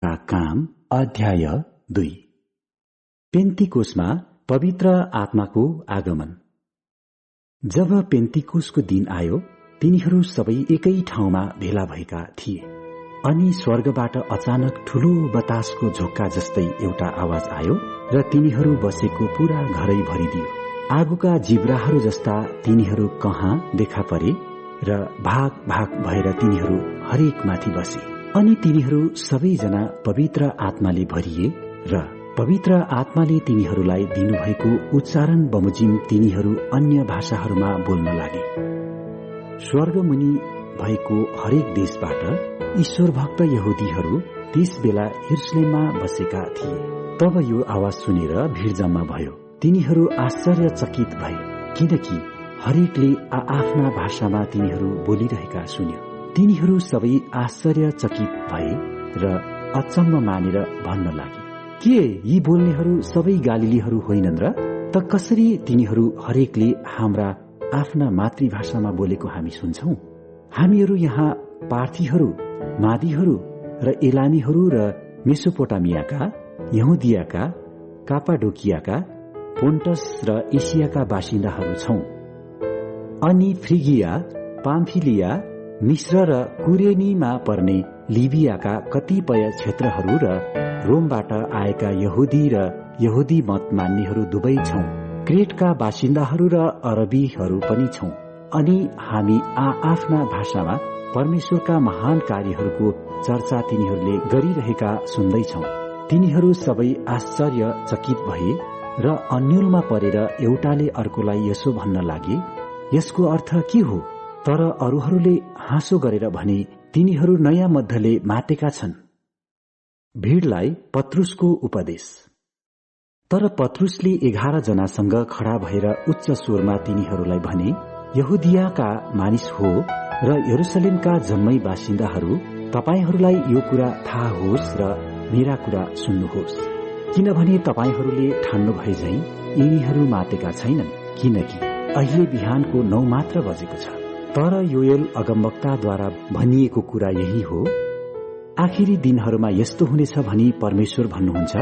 का काम अध्याय 2। पेन्तिकोसमा पवित्र आत्माको आगमन। जब पेन्तिकोसको दिन आयो, तिनीहरू सबै एकै ठाउँमा भेला भएका थिए। अनि स्वर्गबाट अचानक ठूलो बतासको झोक्का जस्तै एउटा आवाज आयो र तिनीहरू बसेको पूरा घरै भरिदियो। आगोका जिब्राहरू जस्ता तिनीहरू कहाँ देखा परे र भाग भाग भएर तिनीहरू हरेक माथि बसे। अनि तिनीहरू सबैजना पवित्र आत्माले भरिए र पवित्र आत्माले तिनीहरूलाई दिनुभएको उच्चारण बमोजिम तिनीहरू अन्य भाषाहरूमा बोल्न लागे। स्वर्गमुनि भएको हरेक देशबाट ईश्वर भक्त यहुदीहरू त्यस बेला यरुशलेममा बसेका थिए। तब यो आवाज सुनेर भीड जम्मा भयो। तिनीहरू आश्चर्यचकित भए, किनकि हरेकले आफ्ना भाषामा तिनीहरू बोलिरहेका सुन्यो। तिनीहरू सबै आश्चर्यचकित भए र अचम्म मानेर भन्न लागे, के यी बोल्नेहरू सबै गालिलीहरू होइनन् र? त कसरी तिनीहरू हरेकले हाम्रा आफ्ना मातृभाषामा बोलेको हामी सुन्छौं? हामीहरू यहाँ पार्थीहरू, मादीहरू र एलामीहरू र मेसोपोटामियाका, यहुदियाका, कापाडोकियाका, पोन्टस र एसियाका बासिन्दाहरू छौं। अनि फ्रिगिया, पाम्फिलिया, मिश्र र कुरेनीमा पर्ने लिबियाका कतिपय क्षेत्रहरू र रोमबाट आएका यहुदी र यहुदी मत मान्नेहरू दुवै छौं। क्रेटका बासिन्दाहरू र अरबीहरू पनि छौं। अनि हामी आफ्ना भाषामा परमेश्वरका महान कार्यहरूको चर्चा तिनीहरूले गरिरहेका सुन्दैछौं। तिनीहरू सबै आश्चर्यचकित भए र अन्योलमा परेर एउटाले अर्कोलाई यसो भन्न लागे, यसको अर्थ के हो? तर अरूहरूले हाँसो गरेर भने, तिनीहरू नयाँ मध्यले मातेका छन्। भीडलाई पत्रुसको उपदेश। तर पत्रुसले 11 जनासँग खडा भएर उच्च स्वरमा तिनीहरूलाई भने, यहुदियाका मानिस हो र यरुशलेमका जम्मै बासिन्दाहरू, तपाईहरूलाई यो कुरा थाहा होस् र मेरा कुरा सुन्नुहोस्। किनभने तपाईहरूले ठान्नु भए झै यिनीहरू मातेका छैनन्, किनकि अहिले बिहानको 9 मात्र बजेको छ। तर योएल अगमवक्ताद्वारा भनिएको कुरा यही हो। आखिरी दिनहरूमा यस्तो हुनेछ भनी परमेश्वर भन्नुहुन्छ,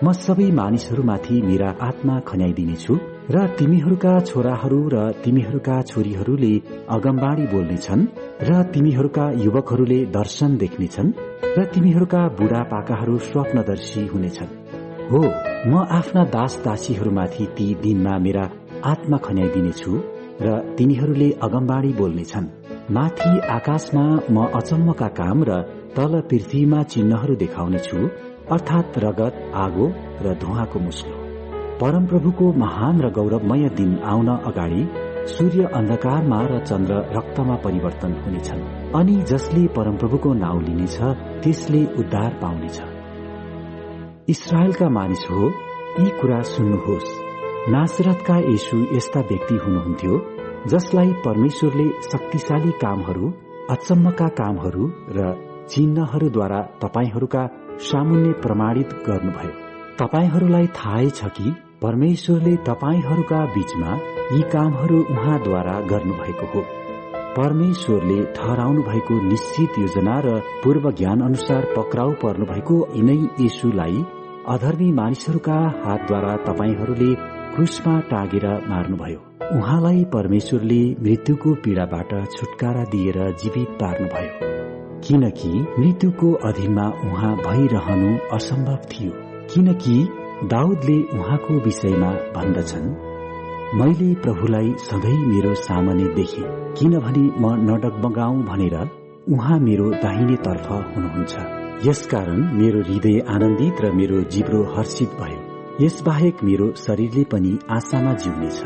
म सबै मानिसहरूमाथि मेरा आत्मा खन्याइदिनेछु र तिमीहरूका छोराहरू र तिमीहरूका छोरीहरूले अगमबाणी बोल्नेछन् र तिमीहरूका युवकहरूले दर्शन देख्नेछन् र तिमीहरूका बुढापाकाहरू स्वप्नदर्शी हुनेछन्। हो, म आफ्ना दास दासीहरूमाथि ती दिनमा मेरा आत्मा खन्याइदिनेछु र तिनीहरूले अगमबाणी बोल्नेछन्। माथि आकाशमा म अचम्मका काम र तल पृथ्वीमा चिन्हहरू देखाउनेछु, अर्थात् रगत, आगो र धुवाँको मुस्लो। परमप्रभुको महान र गौरवमय दिन आउन अगाडि सूर्य अन्धकारमा र चन्द्र रक्तमा परिवर्तन हुनेछन्। अनि जसले परमप्रभुको नाउँ लिनेछ त्यसले उद्धार पाउनेछ। इस्राएलका मानिस हो, यी कुरा सुन्नुहोस्। नासरतका येशू यस्ता व्यक्ति हुनुहुन्थ्यो जसलाई परमेश्वरले शक्तिशाली कामहरू, अचम्मका कामहरू र चिन्हहरूद्वारा तपाईहरूका सामुन्ने प्रमाणित गर्नुभयो। तपाईहरूलाई थाहै छ कि परमेश्वरले तपाईहरूका बीचमा यी कामहरू उहाँद्वारा गर्नुभएको हो। परमेश्वरले ठहराउनु भएको निश्चित योजना र पूर्व ज्ञान अनुसार पक्राउ पर्नु भएको यिनै येशूलाई अधर्मी मानिसहरूका हातद्वारा तपाईहरूले क्रुसमा टाँगेर मार्नुभयो। उहाँलाई परमेश्वरले मृत्युको पीडाबाट छुटकारा दिएर जीवित पार्नुभयो, किनकि मृत्युको अधीनमा उहाँ भइरहनु असम्भव थियो। किनकि दाउदले उहाँको विषयमा भन्दछन्, मैले प्रभुलाई सधैँ मेरो सामने देखे, किनभने म नडगमगाऊँ भनेर उहाँ मेरो दाहिने तर्फ हुनुहुन्छ। यसकारण मेरो हृदय आनन्दित र मेरो जिब्रो हर्षित भयो। यसबाहेक मेरो शरीरले पनि आशामा जिउनेछ,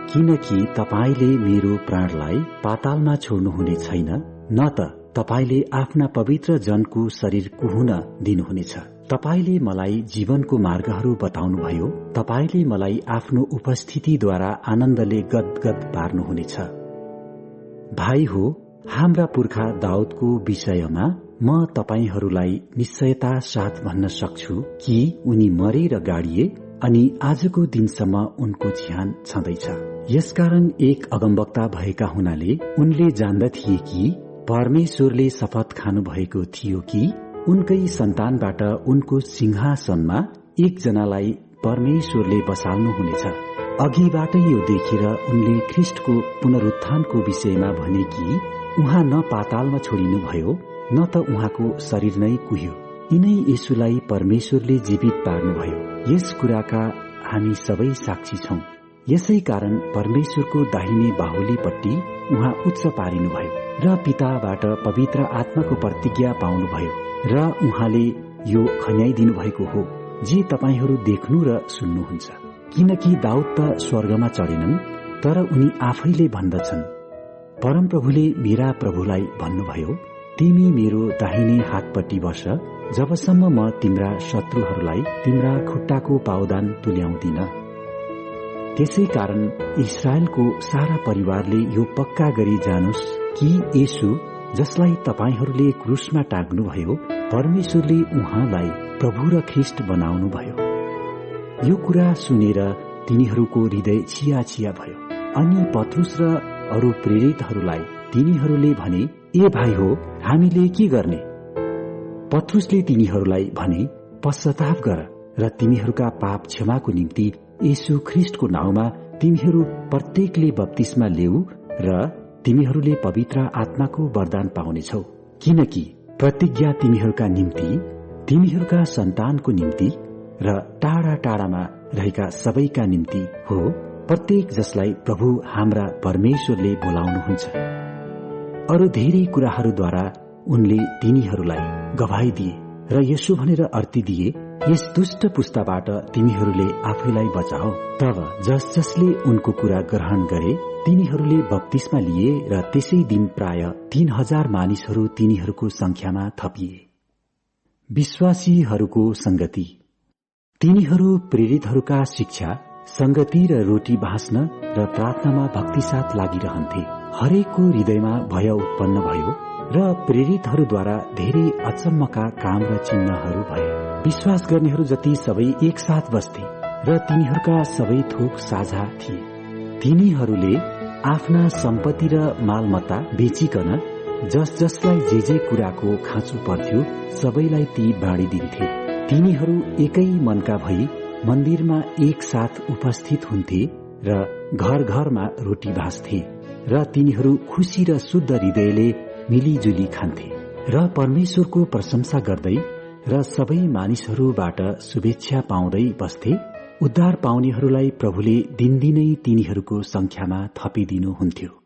किनकि तपाईले मेरो प्राणलाई पातालमा छोड्नुहुने छैन, न त तपाईले आफ्ना पवित्र जनको शरीर कुहुन दिनुहुनेछ। तपाईले मलाई जीवनको मार्गहरू बताउनुभयो। तपाईले मलाई आफ्नो उपस्थितिद्वारा आनन्दले गदगद पार्नुहुनेछ। भाइ हो, हाम्रा पुर्खा दाउदको विषयमा म तपाईहरूलाई निश्चयता साथ भन्न सक्छु कि उनी मरे र गाडिए अनि आजको दिनसम्म उनको ज्यान छँदैछ। यसकारण एक अगमवक्ता भएका हुनाले उनले जान्दथे कि परमेश्वरले शपथ खानु भएको थियो कि उनकै सन्तानबाट उनको सिंहासनमा एकजनालाई परमेश्वरले बसाल्नुहुनेछ। अघिबाटै यो देखेर उनले ख्रिस्टको पुनरुत्थानको विषयमा भने कि उहाँ न पातालमा छोडिनुभयो न त उहाँको शरीर नै कुह्यो। यिनै येशूलाई परमेश्वरले जीवित पार्नुभयो। यस कुराका हामी सबै साक्षी छौं। यसै कारण परमेश्वरको दाहिने बाहुलीपट्टि उहाँ उच्च पारिनुभयो र पिताबाट पवित्र आत्माको प्रतिज्ञा पाउनुभयो र उहाँले यो खन्याइदिनु भएको हो जे तपाईहरू देख्नु र सुन्नुहुन्छ। किनकि दाउद त स्वर्गमा चढेनन्, तर उनी आफैले भन्दछन्, परमप्रभुले मेरा प्रभुलाई भन्नुभयो, तिमी मेरो दाहिने हातपट्टि बस जबसम्म म तिम्रा शत्रुहरूलाई तिम्रा खुट्टाको पावदान तुल्याउँदिन। त्यसै कारण इस्राएलको सारा परिवारले यो पक्का गरी जानोस् कि येशू जसलाई तपाईहरूले क्रुसमा टाँग्नुभयो, परमेश्वरले उहाँलाई प्रभु र ख्रिस्ट बनाउनुभयो। यो कुरा सुनेर तिनीहरूको हृदय छिया भयो। अनि पत्रुस र अरू प्रेरितहरूलाई तिनीहरूले भने, ए भाइ हो, हामीले के गर्ने? पत्रुसले तिनीहरूलाई भने, पश्चाताप गर र तिमीहरूका पाप क्षमाको निम्ति येशू ख्रिस्टको नाउँमा तिमीहरू प्रत्येकले बप्तिस्मा लेऊ र तिमीहरूले पवित्र आत्माको वरदान पाउनेछौ। किनकि प्रतिज्ञा तिमीहरूका निम्ति, तिमीहरूका सन्तानको निम्ति र टाढा टाढामा रहेका सबैका निम्ति हो, प्रत्येक जसलाई प्रभु हाम्रा परमेश्वरले बोलाउनुहुन्छ। अरू धेरै कुराहरूद्वारा उनले तिनीहरूलाई गवाही दिए र यसो भनेर अर्ती दिए, यस दुष्ट पुस्ताबाट तिमीहरूले आफैलाई बचाओ। तब जस जसले उनको कुरा ग्रहण गरे तिनीहरूले बप्तिस्मा लिए र त्यसै दिन प्राय 3000 मानिसहरू तिनीहरूको संख्यामा थपिए। विश्वासीहरूको संगति। तिनीहरू प्रेरितहरूका शिक्षा, संगति र रोटी भाँच्न र प्रार्थनामा भक्तिसाथ लागिरहन्थे। हरेकको हृदयमा भय उत्पन्न भयो र प्रेरितहरूद्वारा धेरै अचम्मका काम र चिन्हहरू भए। विश्वास गर्नेहरू जति सबै एकसाथ बस्थे र तिनीहरूका सबै थोक साझा थिए। तिनीहरूले आफ्ना सम्पत्ति र मालमत्ता बेचिकन जस जसलाई जे कुराको खाँचो पर्थ्यो सबैलाई ती बाँडिदिन्थे। तिनीहरू एकै मनका भई मन्दिरमा एकसाथ उपस्थित हुन्थे र घर घरमा रोटी भाँच्थे र तिनीहरू खुशी र शुद्ध हृदयले मिलिजुली खान्थे र परमेश्वरको प्रशंसा गर्दै र सबै मानिसहरूबाट शुभेच्छा पाउँदै बस्थे। उद्धार पाउनेहरूलाई प्रभुले दिनदिनै तिनीहरूको संख्यामा थपिदिनुहुन्थ्यो।